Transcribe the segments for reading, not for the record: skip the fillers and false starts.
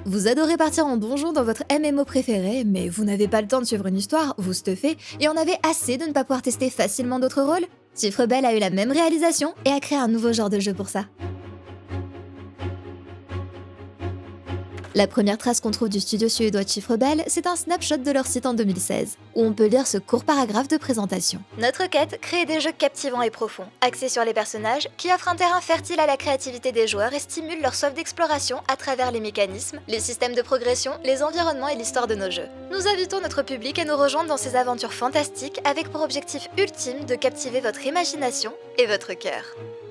Vous adorez partir en donjon dans votre MMO préféré, mais vous n'avez pas le temps de suivre une histoire, vous stuffez, et en avez assez de ne pas pouvoir tester facilement d'autres rôles? Chiffre Rebelle a eu la même réalisation et a créé un nouveau genre de jeu pour ça. La première trace qu'on trouve du studio suédois Chiffre Rebelle, c'est un snapshot de leur site en 2016, où on peut lire ce court paragraphe de présentation. Notre quête, créer des jeux captivants et profonds, axés sur les personnages, qui offrent un terrain fertile à la créativité des joueurs et stimulent leur soif d'exploration à travers les mécanismes, les systèmes de progression, les environnements et l'histoire de nos jeux. Nous invitons notre public à nous rejoindre dans ces aventures fantastiques avec pour objectif ultime de captiver votre imagination et votre cœur.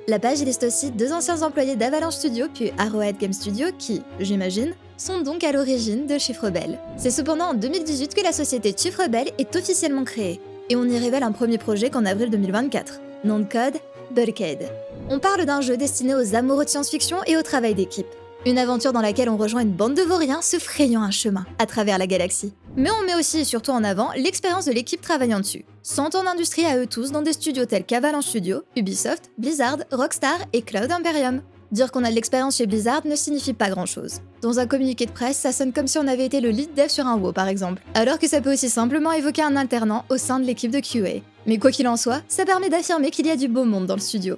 La page liste aussi 2 anciens employés d'Avalanche Studio puis Arrowhead Game Studio qui, j'imagine, sont donc à l'origine de Chiffre Rebelle. C'est cependant en 2018 que la société Chiffre Rebelle est officiellement créée, et on y révèle un premier projet qu'en avril 2024. Nom de code, Burkade. On parle d'un jeu destiné aux amoureux de science-fiction et au travail d'équipe. Une aventure dans laquelle on rejoint une bande de vauriens se frayant un chemin à travers la galaxie. Mais on met aussi et surtout en avant l'expérience de l'équipe travaillant dessus. 100 ans d'industrie à eux tous dans des studios tels qu'Avalanche Studio, Ubisoft, Blizzard, Rockstar et Cloud Imperium. Dire qu'on a de l'expérience chez Blizzard ne signifie pas grand-chose. Dans un communiqué de presse, ça sonne comme si on avait été le lead dev sur un WoW par exemple, alors que ça peut aussi simplement évoquer un alternant au sein de l'équipe de QA. Mais quoi qu'il en soit, ça permet d'affirmer qu'il y a du beau monde dans le studio.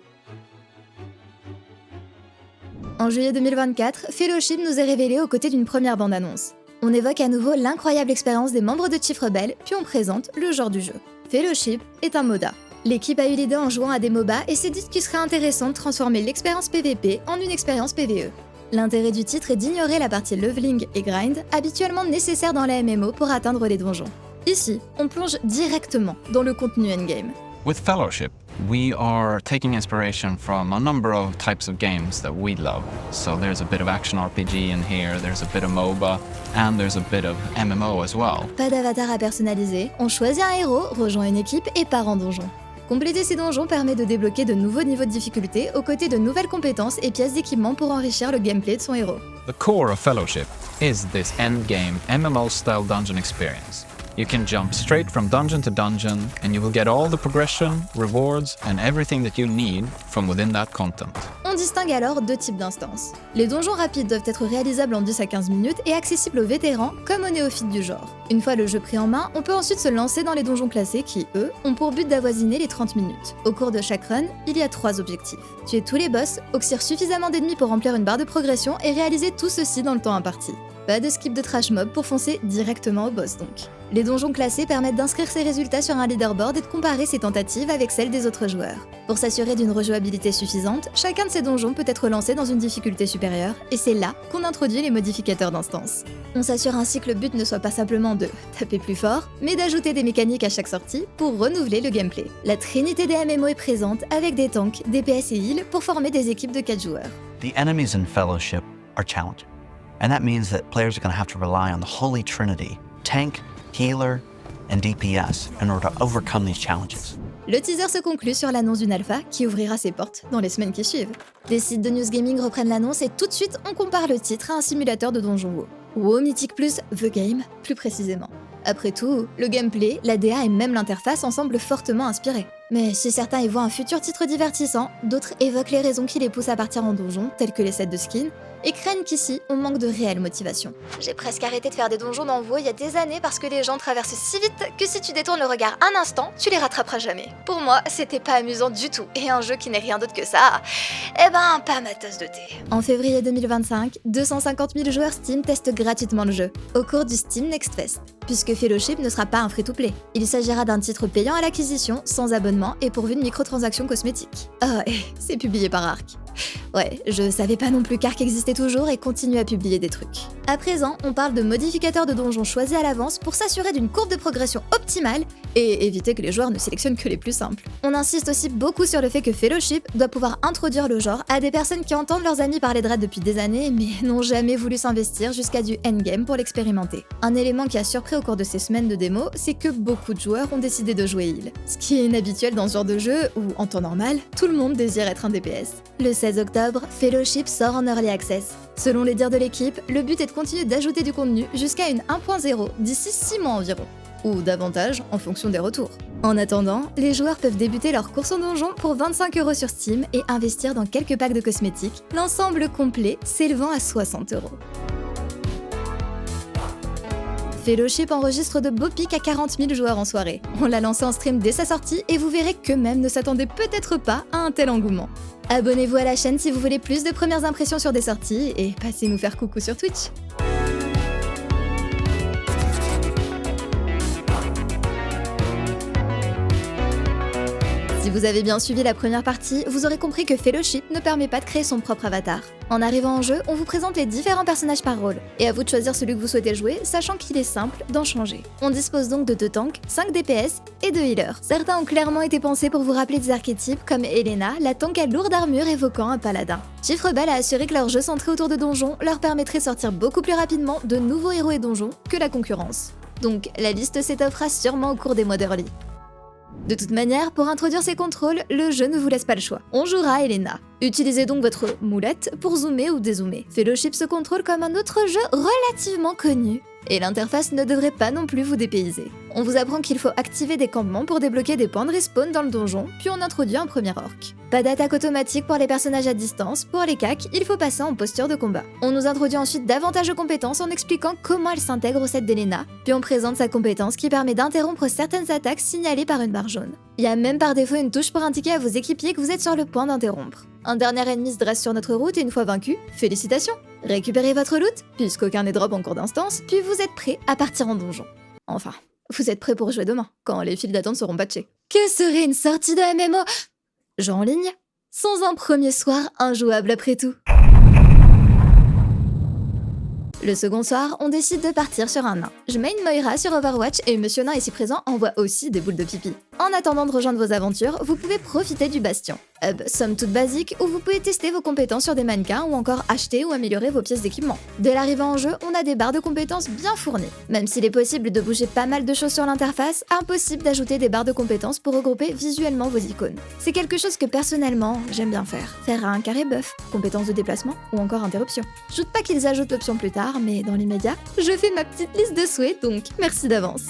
En juillet 2024, Fellowship nous est révélé aux côtés d'une première bande-annonce. On évoque à nouveau l'incroyable expérience des membres de Chiffre Rebelle, puis on présente le genre du jeu. Fellowship est un MOBA. L'équipe a eu l'idée en jouant à des MOBA et s'est dit qu'il serait intéressant de transformer l'expérience PVP en une expérience PVE. L'intérêt du titre est d'ignorer la partie leveling et grind, habituellement nécessaire dans la MMO pour atteindre les donjons. Ici, on plonge directement dans le contenu endgame. With Fellowship, we are taking inspiration from a number of types of games that we love. So there's a bit of action RPG in here, there's a bit of MOBA, and there's a bit of MMO as well. Pas d'avatar à personnaliser, on choisit un héros, rejoint une équipe et part en donjon. Compléter ces donjons permet de débloquer de nouveaux niveaux de difficulté aux côtés de nouvelles compétences et pièces d'équipement pour enrichir le gameplay de son héros. The core of Fellowship is this endgame MMO-style dungeon experience. You can jump straight from dungeon to dungeon, and you will get all the progression, rewards, and everything that you need from within that content. On distingue alors 2 types d'instances. Les donjons rapides doivent être réalisables en 10 à 15 minutes et accessibles aux vétérans comme aux néophytes du genre. Une fois le jeu pris en main, on peut ensuite se lancer dans les donjons classés qui, eux, ont pour but d'avoisiner les 30 minutes. Au cours de chaque run, il y a 3 objectifs. Tuer tous les boss, oxyre suffisamment d'ennemis pour remplir une barre de progression et réaliser tout ceci dans le temps imparti. Pas de skip de trash mob pour foncer directement au boss donc. Les donjons classés permettent d'inscrire ses résultats sur un leaderboard et de comparer ses tentatives avec celles des autres joueurs. Pour s'assurer d'une rejouabilité suffisante, chacun de ces donjons peut être lancé dans une difficulté supérieure, et c'est là qu'on introduit les modificateurs d'instance. On s'assure ainsi que le but ne soit pas simplement de taper plus fort, mais d'ajouter des mécaniques à chaque sortie pour renouveler le gameplay. La trinité des MMO est présente avec des tanks, DPS et heal pour former des équipes de 4 joueurs. The enemies in Fellowship are challenging, and that means that players are going to have to rely on the Holy Trinity, tank, healer, and DPS in order to overcome these challenges. Le teaser se conclut sur l'annonce d'une alpha qui ouvrira ses portes dans les semaines qui suivent. Les sites de news gaming reprennent l'annonce et tout de suite on compare le titre à un simulateur de donjon WoW. WoW Mythic Plus The Game, plus précisément. Après tout, le gameplay, la DA et même l'interface en semblent fortement inspirés. Mais si certains y voient un futur titre divertissant, d'autres évoquent les raisons qui les poussent à partir en donjon, telles que les sets de skins, et craignent qu'ici, on manque de réelle motivation. J'ai presque arrêté de faire des donjons dans WoW il y a des années parce que les gens traversent si vite que si tu détournes le regard un instant, tu les rattraperas jamais. Pour moi, c'était pas amusant du tout, et un jeu qui n'est rien d'autre que ça, pas ma tasse de thé. En février 2025, 250 000 joueurs Steam testent gratuitement le jeu, au cours du Steam Next Fest, puisque Fellowship ne sera pas un free-to-play. Il s'agira d'un titre payant à l'acquisition, sans abonnement et pourvu de microtransactions cosmétiques. C'est publié par Ark. Ouais, je savais pas non plus qu'Ark existait toujours et continue à publier des trucs. À présent, on parle de modificateurs de donjons choisis à l'avance pour s'assurer d'une courbe de progression optimale et éviter que les joueurs ne sélectionnent que les plus simples. On insiste aussi beaucoup sur le fait que Fellowship doit pouvoir introduire le genre à des personnes qui entendent leurs amis parler de raid depuis des années mais n'ont jamais voulu s'investir jusqu'à du endgame pour l'expérimenter. Un élément qui a surpris au cours de ces semaines de démo, c'est que beaucoup de joueurs ont décidé de jouer heal. Ce qui est inhabituel dans ce genre de jeu où, en temps normal, tout le monde désire être un DPS. Le 16 octobre, Fellowship sort en Early Access. Selon les dires de l'équipe, le but est de continuer d'ajouter du contenu jusqu'à une 1.0 d'ici 6 mois environ, ou davantage en fonction des retours. En attendant, les joueurs peuvent débuter leur course en donjon pour 25€ sur Steam et investir dans quelques packs de cosmétiques, l'ensemble complet s'élevant à 60€. Fellowship enregistre de beaux pics à 40 000 joueurs en soirée. On l'a lancé en stream dès sa sortie et vous verrez qu'eux-mêmes ne s'attendaient peut-être pas à un tel engouement. Abonnez-vous à la chaîne si vous voulez plus de premières impressions sur des sorties et passez nous faire coucou sur Twitch. Si vous avez bien suivi la première partie, vous aurez compris que Fellowship ne permet pas de créer son propre avatar. En arrivant en jeu, on vous présente les différents personnages par rôle, et à vous de choisir celui que vous souhaitez jouer, sachant qu'il est simple d'en changer. On dispose donc de 2 tanks, 5 DPS et 2 healers. Certains ont clairement été pensés pour vous rappeler des archétypes comme Elena, la tank à lourde armure évoquant un paladin. Chiffre Rebelle a assuré que leur jeu centré autour de donjons leur permettrait de sortir beaucoup plus rapidement de nouveaux héros et donjons que la concurrence. Donc la liste s'étoffera sûrement au cours des mois d'early. De toute manière, pour introduire ces contrôles, le jeu ne vous laisse pas le choix. On jouera Elena. Utilisez donc votre moulette pour zoomer ou dézoomer. Fellowship se contrôle comme un autre jeu relativement connu. Et l'interface ne devrait pas non plus vous dépayser. On vous apprend qu'il faut activer des campements pour débloquer des points de respawn dans le donjon, puis on introduit un premier orc. Pas d'attaque automatique pour les personnages à distance, pour les CAC, il faut passer en posture de combat. On nous introduit ensuite davantage de compétences en expliquant comment elle s'intègre au set d'Elena, puis on présente sa compétence qui permet d'interrompre certaines attaques signalées par une barre jaune. Il y a même par défaut une touche pour indiquer à vos équipiers que vous êtes sur le point d'interrompre. Un dernier ennemi se dresse sur notre route et une fois vaincu, félicitations! Récupérez votre loot, puisqu'aucun n'est drop en cours d'instance, puis vous êtes prêts à partir en donjon. Enfin, vous êtes prêts pour jouer demain, quand les files d'attente seront patchées. Que serait une sortie de MMO jeu en ligne sans un premier soir injouable après tout? Le second soir, on décide de partir sur un nain. Je main Moira sur Overwatch et Monsieur Nain ici présent envoie aussi des boules de pipi. En attendant de rejoindre vos aventures, vous pouvez profiter du Bastion. Hub somme toute basique où vous pouvez tester vos compétences sur des mannequins ou encore acheter ou améliorer vos pièces d'équipement. Dès l'arrivée en jeu, on a des barres de compétences bien fournies. Même s'il est possible de bouger pas mal de choses sur l'interface, impossible d'ajouter des barres de compétences pour regrouper visuellement vos icônes. C'est quelque chose que personnellement, j'aime bien faire. Faire un carré buff, compétences de déplacement ou encore interruption. Je doute pas qu'ils ajoutent l'option plus tard, mais dans l'immédiat, je fais ma petite liste de souhaits, donc merci d'avance.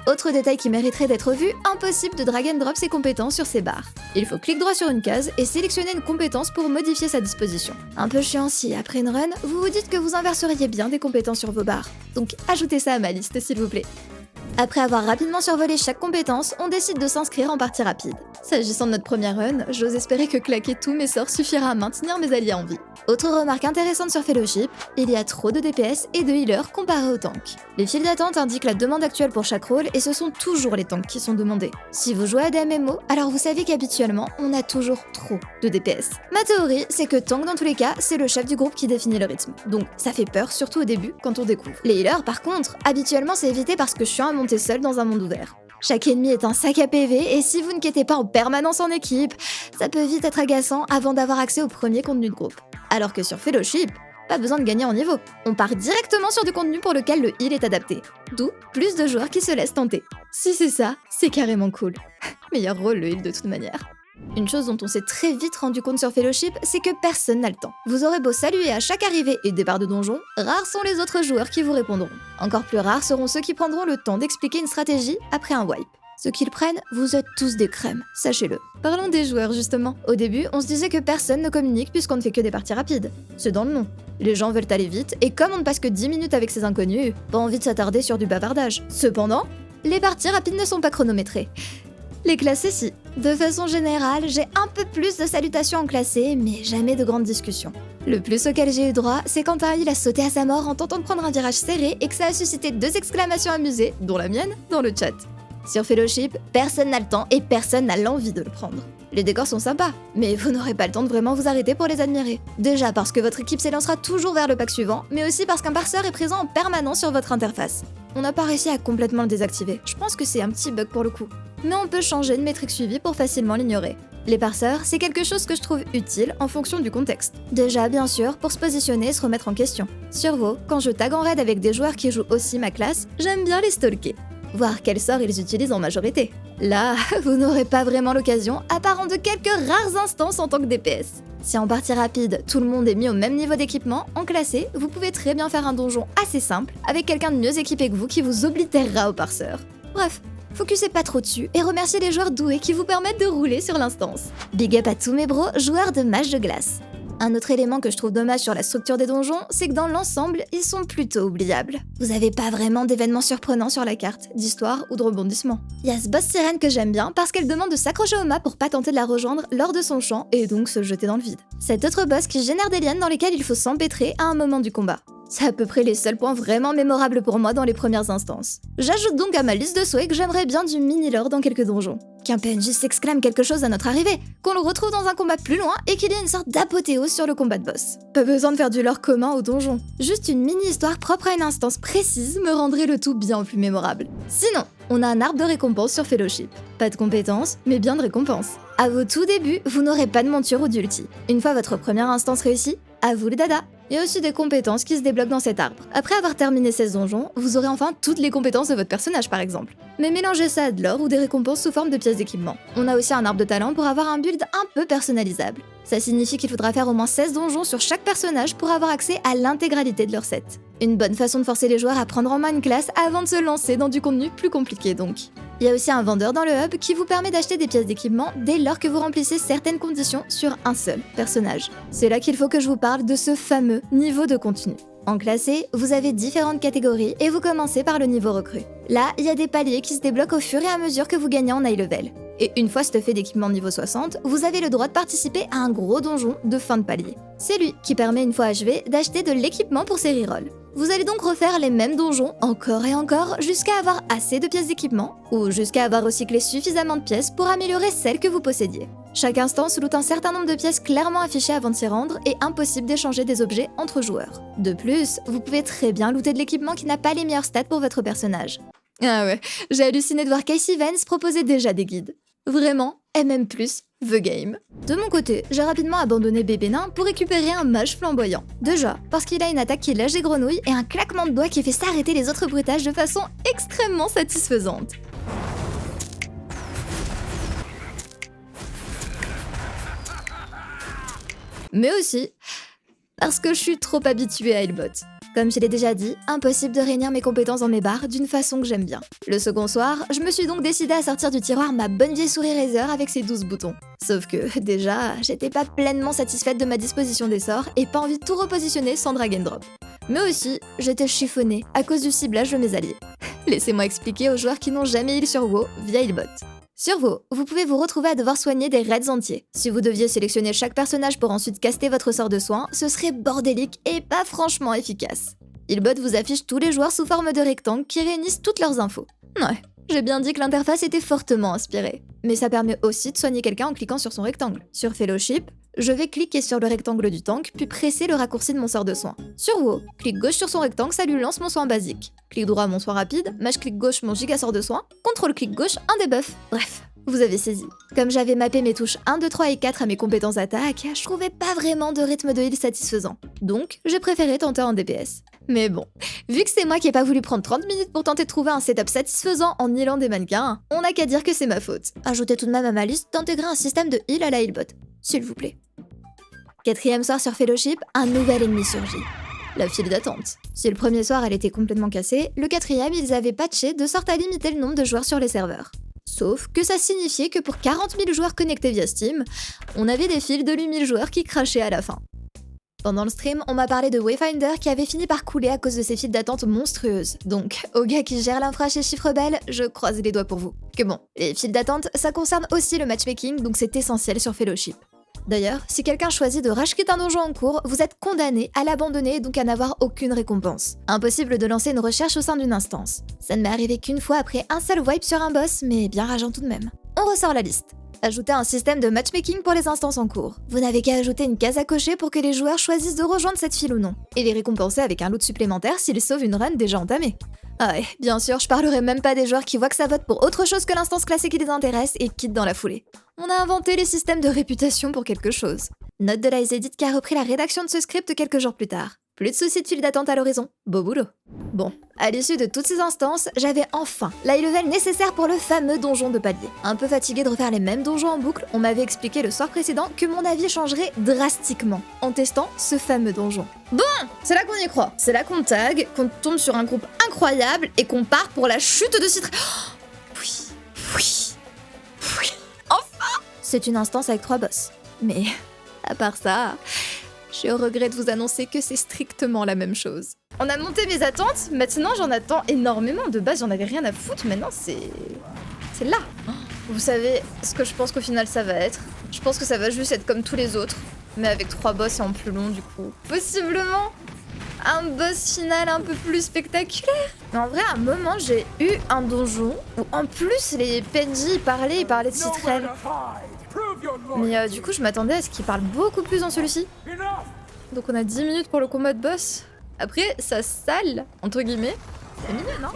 Autre détail qui mériterait d'être vu, impossible de drag and drop ses compétences sur ces barres. Il faut cliquer droit sur une case et sélectionner une compétence pour modifier sa disposition. Un peu chiant si, après une run, vous vous dites que vous inverseriez bien des compétences sur vos barres. Donc ajoutez ça à ma liste s'il vous plaît. Après avoir rapidement survolé chaque compétence, on décide de s'inscrire en partie rapide. S'agissant de notre première run, j'ose espérer que claquer tous mes sorts suffira à maintenir mes alliés en vie. Autre remarque intéressante sur Fellowship, il y a trop de DPS et de healers comparé aux tanks. Les files d'attente indiquent la demande actuelle pour chaque rôle et ce sont toujours les tanks qui sont demandés. Si vous jouez à des MMO, alors vous savez qu'habituellement, on a toujours trop de DPS. Ma théorie, c'est que tank dans tous les cas, c'est le chef du groupe qui définit le rythme. Donc ça fait peur, surtout au début, quand on découvre. Les healers, par contre, habituellement c'est évité parce que je suis à monter seul dans un monde ouvert. Chaque ennemi est un sac à PV et si vous ne quêtez pas en permanence en équipe, ça peut vite être agaçant avant d'avoir accès au premier contenu de groupe. Alors que sur Fellowship, pas besoin de gagner en niveau. On part directement sur du contenu pour lequel le heal est adapté. D'où plus de joueurs qui se laissent tenter. Si c'est ça, c'est carrément cool. Meilleur rôle le heal de toute manière. Une chose dont on s'est très vite rendu compte sur Fellowship, c'est que personne n'a le temps. Vous aurez beau saluer à chaque arrivée et départ de donjon, rares sont les autres joueurs qui vous répondront. Encore plus rares seront ceux qui prendront le temps d'expliquer une stratégie après un wipe. Ceux qui le prennent, vous êtes tous des crèmes, sachez-le. Parlons des joueurs justement. Au début, on se disait que personne ne communique puisqu'on ne fait que des parties rapides. C'est dans le nom. Les gens veulent aller vite et comme on ne passe que 10 minutes avec ces inconnus, pas envie de s'attarder sur du bavardage. Cependant, les parties rapides ne sont pas chronométrées. Les classés si. De façon générale, j'ai un peu plus de salutations en classé, mais jamais de grandes discussions. Le plus auquel j'ai eu droit, c'est quand un heal a sauté à sa mort en tentant de prendre un virage serré et que ça a suscité 2 exclamations amusées, dont la mienne, dans le chat. Sur Fellowship, personne n'a le temps et personne n'a l'envie de le prendre. Les décors sont sympas, mais vous n'aurez pas le temps de vraiment vous arrêter pour les admirer. Déjà parce que votre équipe s'élancera toujours vers le pack suivant, mais aussi parce qu'un parseur est présent en permanence sur votre interface. On n'a pas réussi à complètement le désactiver, je pense que c'est un petit bug pour le coup. Mais on peut changer de métrique suivie pour facilement l'ignorer. Les parseurs, c'est quelque chose que je trouve utile en fonction du contexte. Déjà, bien sûr, pour se positionner et se remettre en question. Sur WoW, quand je tag en raid avec des joueurs qui jouent aussi ma classe, j'aime bien les stalker. Voir quels sorts ils utilisent en majorité. Là, vous n'aurez pas vraiment l'occasion, à part en de quelques rares instances en tant que DPS. Si en partie rapide, tout le monde est mis au même niveau d'équipement, en classé, vous pouvez très bien faire un donjon assez simple, avec quelqu'un de mieux équipé que vous qui vous oblitérera au parseur. Bref, focussez pas trop dessus et remerciez les joueurs doués qui vous permettent de rouler sur l'instance. Big up à tous mes bros, joueurs de match de glace. Un autre élément que je trouve dommage sur la structure des donjons, c'est que dans l'ensemble, ils sont plutôt oubliables. Vous avez pas vraiment d'événements surprenants sur la carte, d'histoire ou de rebondissements. Il y a ce boss sirène que j'aime bien parce qu'elle demande de s'accrocher au mât pour pas tenter de la rejoindre lors de son chant et donc se jeter dans le vide. Cet autre boss qui génère des lianes dans lesquelles il faut s'empêtrer à un moment du combat. C'est à peu près les seuls points vraiment mémorables pour moi dans les premières instances. J'ajoute donc à ma liste de souhaits que j'aimerais bien du mini-lore dans quelques donjons. Qu'un PNJ s'exclame quelque chose à notre arrivée, qu'on le retrouve dans un combat plus loin et qu'il y ait une sorte d'apothéose sur le combat de boss. Pas besoin de faire du lore commun au donjon. Juste une mini-histoire propre à une instance précise me rendrait le tout bien plus mémorable. Sinon, on a un arbre de récompense sur Fellowship. Pas de compétences, mais bien de récompenses. À vos tout débuts, vous n'aurez pas de monture ou d'ulti. Une fois votre première instance réussie, à vous le dada. Il y a aussi des compétences qui se débloquent dans cet arbre. Après avoir terminé 16 donjons, vous aurez enfin toutes les compétences de votre personnage par exemple. Mais mélangez ça à de l'or ou des récompenses sous forme de pièces d'équipement. On a aussi un arbre de talent pour avoir un build un peu personnalisable. Ça signifie qu'il faudra faire au moins 16 donjons sur chaque personnage pour avoir accès à l'intégralité de leur set. Une bonne façon de forcer les joueurs à prendre en main une classe avant de se lancer dans du contenu plus compliqué donc. Il y a aussi un vendeur dans le hub qui vous permet d'acheter des pièces d'équipement dès lors que vous remplissez certaines conditions sur un seul personnage. C'est là qu'il faut que je vous parle de ce fameux niveau de contenu. En classé, vous avez différentes catégories et vous commencez par le niveau recrue. Là, il y a des paliers qui se débloquent au fur et à mesure que vous gagnez en high level. Et une fois stuffé d'équipement niveau 60, vous avez le droit de participer à un gros donjon de fin de palier. C'est lui qui permet une fois achevé d'acheter de l'équipement pour ses rerolls. Vous allez donc refaire les mêmes donjons encore et encore jusqu'à avoir assez de pièces d'équipement ou jusqu'à avoir recyclé suffisamment de pièces pour améliorer celles que vous possédiez. Chaque instance loot un certain nombre de pièces clairement affichées avant de s'y rendre et impossible d'échanger des objets entre joueurs. De plus, vous pouvez très bien looter de l'équipement qui n'a pas les meilleurs stats pour votre personnage. Ah ouais, j'ai halluciné de voir Casey Vance proposer déjà des guides. Vraiment, MM+, The Game. De mon côté, j'ai rapidement abandonné Bébé Nain pour récupérer un mage flamboyant. Déjà, parce qu'il a une attaque qui lâche des grenouilles et un claquement de doigts qui fait s'arrêter les autres bruitages de façon extrêmement satisfaisante. Mais aussi, parce que je suis trop habituée à Hellbot. Comme je l'ai déjà dit, impossible de réunir mes compétences dans mes barres d'une façon que j'aime bien. Le second soir, je me suis donc décidée à sortir du tiroir ma bonne vieille souris Razer avec ses 12 boutons. Sauf que, déjà, j'étais pas pleinement satisfaite de ma disposition des sorts et pas envie de tout repositionner sans drag and drop. Mais aussi, j'étais chiffonnée à cause du ciblage de mes alliés. Laissez-moi expliquer aux joueurs qui n'ont jamais heal sur WoW via Healbot. Sur WoW, vous pouvez vous retrouver à devoir soigner des raids entiers. Si vous deviez sélectionner chaque personnage pour ensuite caster votre sort de soin, ce serait bordélique et pas franchement efficace. Healbot vous affiche tous les joueurs sous forme de rectangles qui réunissent toutes leurs infos. Ouais, j'ai bien dit que l'interface était fortement inspirée. Mais ça permet aussi de soigner quelqu'un en cliquant sur son rectangle. Sur Fellowship, je vais cliquer sur le rectangle du tank, puis presser le raccourci de mon sort de soin. Sur WoW, clic gauche sur son rectangle, ça lui lance mon soin basique. Clic droit, mon soin rapide, mage clic gauche, mon giga sort de soin, contrôle clic gauche, un debuff. Bref, vous avez saisi. Comme j'avais mappé mes touches 1, 2, 3 et 4 à mes compétences attaque, je trouvais pas vraiment de rythme de heal satisfaisant. Donc, j'ai préféré tenter en DPS. Mais bon, vu que c'est moi qui ai pas voulu prendre 30 minutes pour tenter de trouver un setup satisfaisant en healant des mannequins, on n'a qu'à dire que c'est ma faute. Ajoutez tout de même à ma liste d'intégrer un système de heal à la Healbot, s'il vous plaît. 4e soir sur Fellowship, un nouvel ennemi surgit. La file d'attente. Si le premier soir elle était complètement cassée, le 4e ils avaient patché de sorte à limiter le nombre de joueurs sur les serveurs. Sauf que ça signifiait que pour 40 000 joueurs connectés via Steam, on avait des files de 8000 joueurs qui crachaient à la fin. Pendant le stream, on m'a parlé de Wayfinder qui avait fini par couler à cause de ses files d'attente monstrueuses. Donc, aux gars qui gèrent l'infra chez Chiffre Rebelle, je croise les doigts pour vous. Que bon, les files d'attente, ça concerne aussi le matchmaking, donc c'est essentiel sur Fellowship. D'ailleurs, si quelqu'un choisit de rage-quit un donjon en cours, vous êtes condamné à l'abandonner et donc à n'avoir aucune récompense. Impossible de lancer une recherche au sein d'une instance. Ça ne m'est arrivé qu'une fois après un seul wipe sur un boss, mais bien rageant tout de même. On ressort la liste. Ajoutez un système de matchmaking pour les instances en cours. Vous n'avez qu'à ajouter une case à cocher pour que les joueurs choisissent de rejoindre cette file ou non, et les récompenser avec un loot supplémentaire s'ils sauvent une run déjà entamée. Ah ouais, bien sûr, je parlerai même pas des joueurs qui voient que ça vote pour autre chose que l'instance classée qui les intéresse et quittent dans la foulée. On a inventé les systèmes de réputation pour quelque chose. Note de la Edit qui a repris la rédaction de ce script quelques jours plus tard. Plus de soucis de file d'attente à l'horizon. Beau boulot. Bon, à l'issue de toutes ces instances, j'avais enfin la level nécessaire pour le fameux donjon de palier. Un peu fatigué de refaire les mêmes donjons en boucle, on m'avait expliqué le soir précédent que mon avis changerait drastiquement en testant ce fameux donjon. Bon, c'est là qu'on y croit. C'est là qu'on tag, qu'on tombe sur un groupe incroyable et qu'on part pour la chute de Citra. Oui. Enfin! C'est une instance avec 3 boss. Mais à part ça, J'ai au regret de vous annoncer que c'est strictement la même chose. On a monté mes attentes, maintenant j'en attends énormément. De base, j'en avais rien à foutre, maintenant c'est là. Vous savez ce que je pense qu'au final ça va être? Je pense que ça va juste être comme tous les autres, mais avec 3 boss et en plus long du coup. Possiblement un boss final un peu plus spectaculaire. Mais en vrai, à un moment, j'ai eu un donjon où en plus les PNJ parlaient de Citral. Mais du coup, je m'attendais à ce qu'ils parlent beaucoup plus dans celui-ci. Donc on a 10 minutes pour le combat de boss. Après, ça sale, entre guillemets. C'est mignon, non?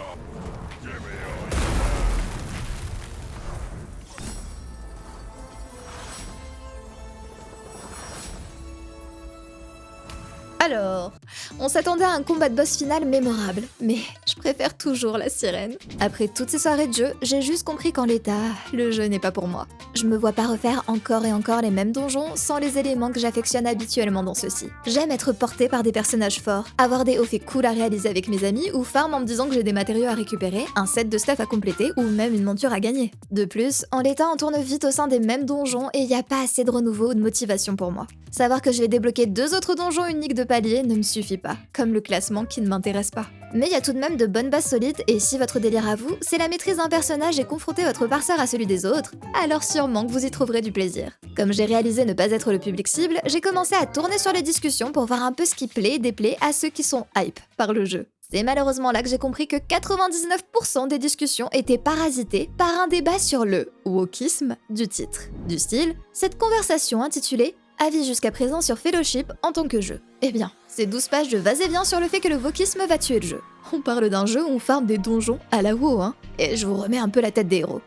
Alors, on s'attendait à un combat de boss final mémorable, mais je préfère toujours la sirène. Après toutes ces soirées de jeu, j'ai juste compris qu'en l'état, le jeu n'est pas pour moi. Je me vois pas refaire encore et encore les mêmes donjons sans les éléments que j'affectionne habituellement dans ceux-ci. J'aime être portée par des personnages forts, avoir des hauts faits cool à réaliser avec mes amis ou farm en me disant que j'ai des matériaux à récupérer, un set de stuff à compléter ou même une monture à gagner. De plus, en l'état, on tourne vite au sein des mêmes donjons et y a pas assez de renouveau ou de motivation pour moi. Savoir que je vais débloquer 2 autres donjons uniques de palier ne me suffit pas, comme le classement qui ne m'intéresse pas. Mais il y a tout de même de bonnes bases solides et si votre délire à vous, c'est la maîtrise d'un personnage et confronter votre parseur à celui des autres, alors sûrement que vous y trouverez du plaisir. Comme j'ai réalisé ne pas être le public cible, j'ai commencé à tourner sur les discussions pour voir un peu ce qui plaît et déplaît à ceux qui sont hype par le jeu. C'est malheureusement là que j'ai compris que 99% des discussions étaient parasitées par un débat sur le wokisme du titre. Du style, cette conversation intitulée Avis jusqu'à présent sur Fellowship en tant que jeu. Eh bien, c'est 12 pages de vas-et-vient sur le fait que le wokisme va tuer le jeu. On parle d'un jeu où on farme des donjons à la WoW, hein, et je vous remets un peu la tête des héros.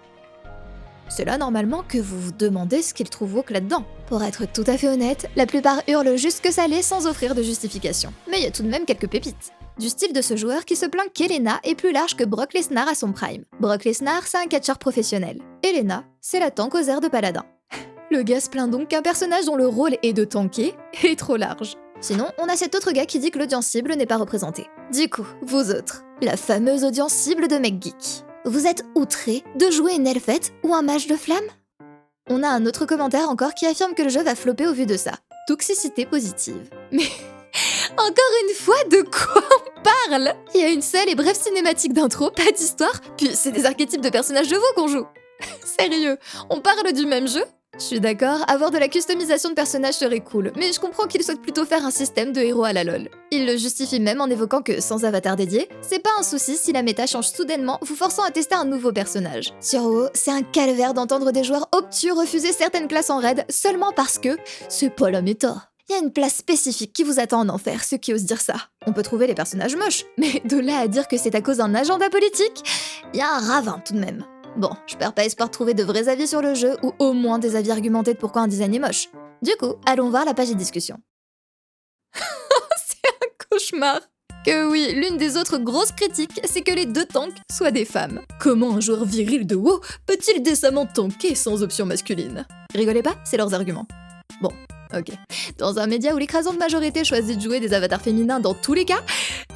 C'est là normalement que vous vous demandez ce qu'ils trouvent woke là-dedans. Pour être tout à fait honnête, la plupart hurlent juste que ça l'est sans offrir de justification. Mais il y a tout de même quelques pépites. Du style de ce joueur qui se plaint qu'Elena est plus large que Brock Lesnar à son prime. Brock Lesnar, c'est un catcheur professionnel. Elena, c'est la tank aux airs de paladin. Le gars se plaint donc qu'un personnage dont le rôle est de tanker est trop large. Sinon, on a cet autre gars qui dit que l'audience cible n'est pas représentée. Du coup, vous autres, la fameuse audience cible de Mec Geek. Vous êtes outrés de jouer une elfette ou un mage de flamme? On a un autre commentaire encore qui affirme que le jeu va flopper au vu de ça. Toxicité positive. Mais encore une fois, de quoi on parle? Il y a une seule et brève cinématique d'intro, pas d'histoire, puis c'est des archétypes de personnages de vous qu'on joue. Sérieux, on parle du même jeu? Je suis d'accord, avoir de la customisation de personnages serait cool, mais je comprends qu'ils souhaitent plutôt faire un système de héros à la LoL. Ils le justifient même en évoquant que, sans avatar dédié, c'est pas un souci si la méta change soudainement, vous forçant à tester un nouveau personnage. Sur WoW, c'est un calvaire d'entendre des joueurs obtus refuser certaines classes en raid seulement parce que c'est pas la méta. Il y a une place spécifique qui vous attend en enfer, ceux qui osent dire ça. On peut trouver les personnages moches, mais de là à dire que c'est à cause d'un agenda politique, il y a un ravin tout de même. Bon, je perds pas espoir de trouver de vrais avis sur le jeu, ou au moins des avis argumentés de pourquoi un design est moche. Du coup, allons voir la page de discussion. C'est un cauchemar. Que oui, l'une des autres grosses critiques, c'est que les 2 tanks soient des femmes. Comment un joueur viril de WoW peut-il décemment tanker sans option masculine? Rigolez pas, c'est leurs arguments. Bon, ok. Dans un média où l'écrasante majorité choisit de jouer des avatars féminins dans tous les cas,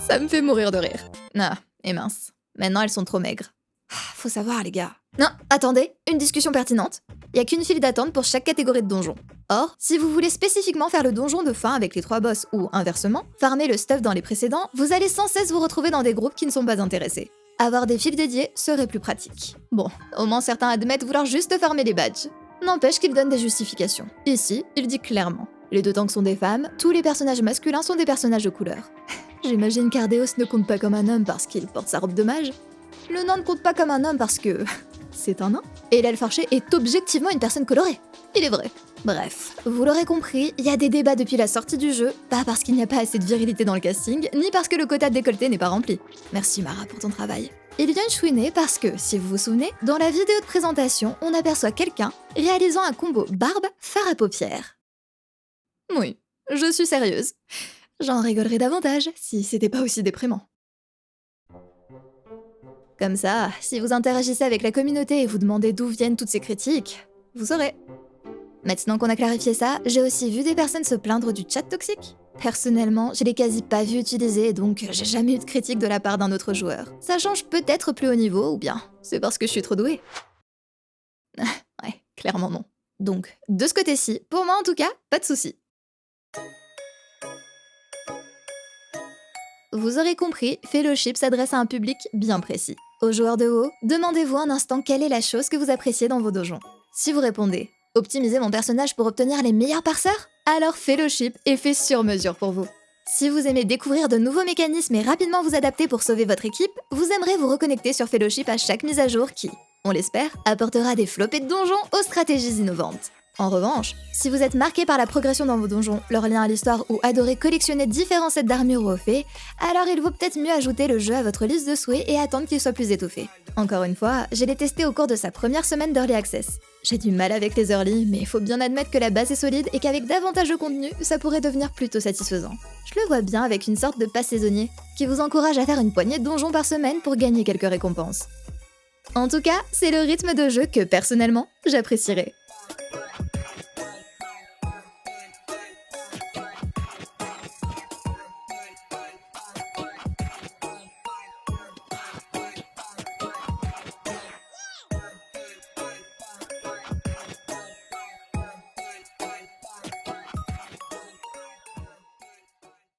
ça me fait mourir de rire. Ah, et mince. Maintenant elles sont trop maigres. Faut savoir, les gars. Non, attendez, une discussion pertinente. Y a qu'une file d'attente pour chaque catégorie de donjon. Or, si vous voulez spécifiquement faire le donjon de fin avec les 3 boss ou inversement, farmer le stuff dans les précédents, vous allez sans cesse vous retrouver dans des groupes qui ne sont pas intéressés. Avoir des files dédiées serait plus pratique. Bon, au moins certains admettent vouloir juste farmer les badges. N'empêche qu'ils donnent des justifications. Ici, il dit clairement. Les 2 tanks sont des femmes, tous les personnages masculins sont des personnages de couleur. J'imagine qu'Ardeos ne compte pas comme un homme parce qu'il porte sa robe de mage. Le nain ne compte pas comme un homme parce que c'est un nain. Et l'elfe archer est objectivement une personne colorée. Il est vrai. Bref, vous l'aurez compris, il y a des débats depuis la sortie du jeu, pas parce qu'il n'y a pas assez de virilité dans le casting, ni parce que le quota de décolleté n'est pas rempli. Merci Mara pour ton travail. Il vient de chouiner parce que, si vous vous souvenez, dans la vidéo de présentation, on aperçoit quelqu'un réalisant un combo barbe fard à paupières. Oui, je suis sérieuse. J'en rigolerais davantage si c'était pas aussi déprimant. Comme ça, si vous interagissez avec la communauté et vous demandez d'où viennent toutes ces critiques, vous saurez. Maintenant qu'on a clarifié ça, j'ai aussi vu des personnes se plaindre du chat toxique. Personnellement, je l'ai quasi pas vu utiliser, donc j'ai jamais eu de critique de la part d'un autre joueur. Ça change peut-être plus haut niveau, ou bien c'est parce que je suis trop douée. Ouais, clairement non. Donc, de ce côté-ci, pour moi en tout cas, pas de soucis. Vous aurez compris, Fellowship s'adresse à un public bien précis. Aux joueurs de WoW, demandez-vous un instant quelle est la chose que vous appréciez dans vos donjons. Si vous répondez « Optimiser mon personnage pour obtenir les meilleurs parseurs », alors Fellowship est fait sur mesure pour vous. Si vous aimez découvrir de nouveaux mécanismes et rapidement vous adapter pour sauver votre équipe, vous aimerez vous reconnecter sur Fellowship à chaque mise à jour qui, on l'espère, apportera des flopées de donjons aux stratégies innovantes. En revanche, si vous êtes marqué par la progression dans vos donjons, leur lien à l'histoire ou adorez collectionner différents sets d'armure ou faits, alors il vaut peut-être mieux ajouter le jeu à votre liste de souhaits et attendre qu'il soit plus étoffé. Encore une fois, je l'ai testé au cours de sa première semaine d'Early Access. J'ai du mal avec les early, mais il faut bien admettre que la base est solide et qu'avec davantage de contenu, ça pourrait devenir plutôt satisfaisant. Je le vois bien avec une sorte de pass saisonnier, qui vous encourage à faire une poignée de donjons par semaine pour gagner quelques récompenses. En tout cas, c'est le rythme de jeu que, personnellement, j'apprécierais.